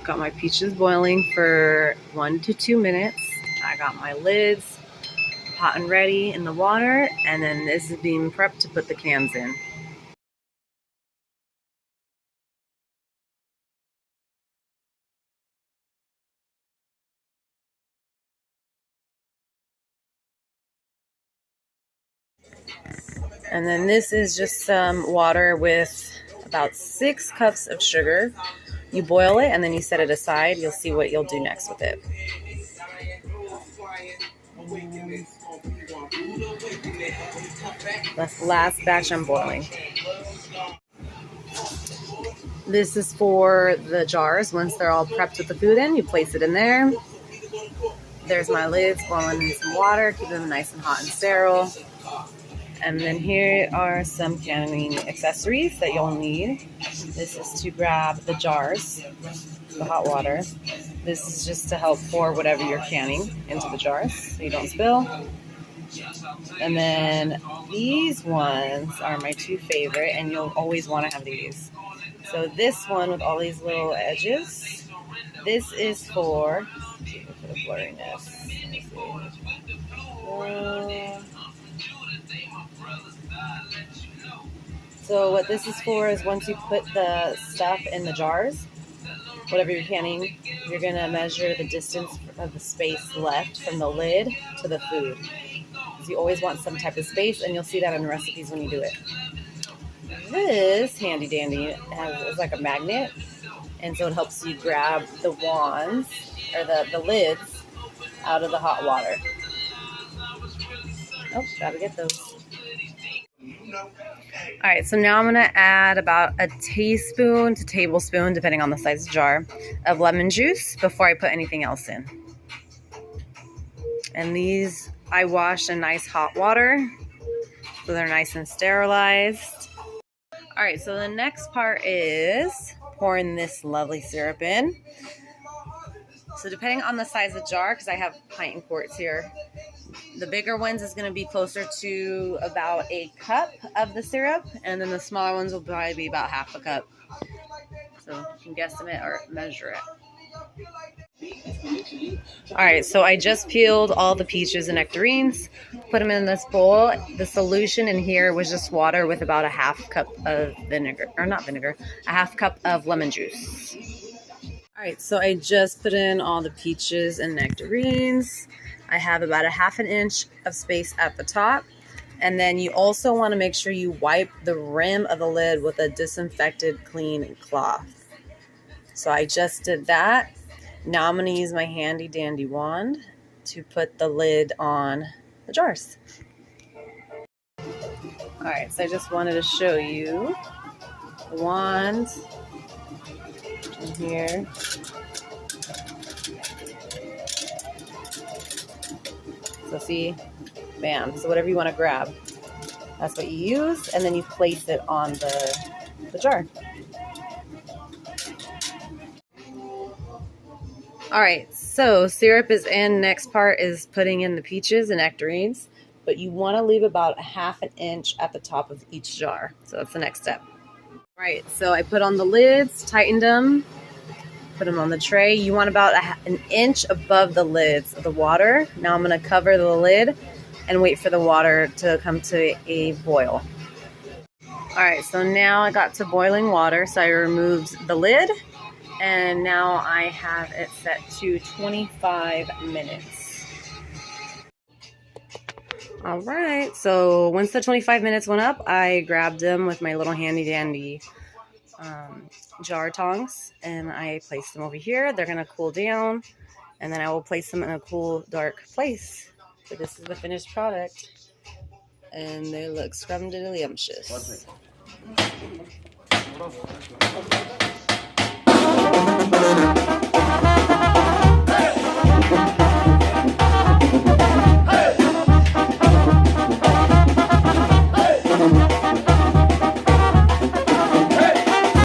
Got my peaches boiling for 1 to 2 minutes. I got my lids hot and ready in the water, and then this is being prepped to put the cans in. And then this is just some water with about 6 cups of sugar. You boil it and then you set it aside. You'll see what you'll do next with it. That's the last batch I'm boiling. This is for the jars. Once they're all prepped with the food in, you place it in there. There's my lids boiling in some water, keep them nice and hot and sterile. And then here are some canning accessories that you'll need. This is to grab the jars, the hot water. This is just to help pour whatever you're canning into the jars so you don't spill. And then these ones are my 2 favorite, and you'll always want to have these. So this one with all these little edges, this is for the blurriness. So what this is for is once you put the stuff in the jars, whatever you're canning, you're going to measure the distance of the space left from the lid to the food. So you always want some type of space, and you'll see that in the recipes when you do it. This handy dandy is like a magnet, and so it helps you grab the wands or the lids out of the hot water. Oh, gotta get those. All right, so now I'm gonna add about a teaspoon to tablespoon, depending on the size of the jar, of lemon juice before I put anything else in. And these I wash in nice hot water, so they're nice and sterilized. All right, so the next part is pouring this lovely syrup in. So depending on the size of the jar, because I have pint and quarts here, the bigger ones is going to be closer to about a cup of the syrup, and then the smaller ones will probably be about half a cup. So you can guesstimate or measure it. All right, so I just peeled all the peaches and nectarines, put them in this bowl. The solution in here was just water with about a half cup of vinegar, or not vinegar, a half cup of lemon juice. All right, so I just put in all the peaches and nectarines. I have about a ½ inch of space at the top. And then you also want to make sure you wipe the rim of the lid with a disinfected clean cloth. So I just did that. Now I'm going to use my handy dandy wand to put the lid on the jars. All right, so I just wanted to show you the wand in here. So see, bam. So whatever you want to grab, that's what you use, and then you place it on the jar. All right, so syrup is in. Next part is putting in the peaches and nectarines, but you want to leave about a ½ inch at the top of each jar. So that's the next step. All right, so I put on the lids, tightened them, put them on the tray. You want about an inch above the lids of the water. Now I'm going to cover the lid and wait for the water to come to a boil. All right, so now I got to boiling water, so I removed the lid. And now I have it set to 25 minutes. All right, so once the 25 minutes went up, I grabbed them with my little handy dandy jar tongs, and I placed them over here. They're gonna cool down, and then I will place them in a cool, dark place. So this is the finished product, and they look scrumdiddlyumptious.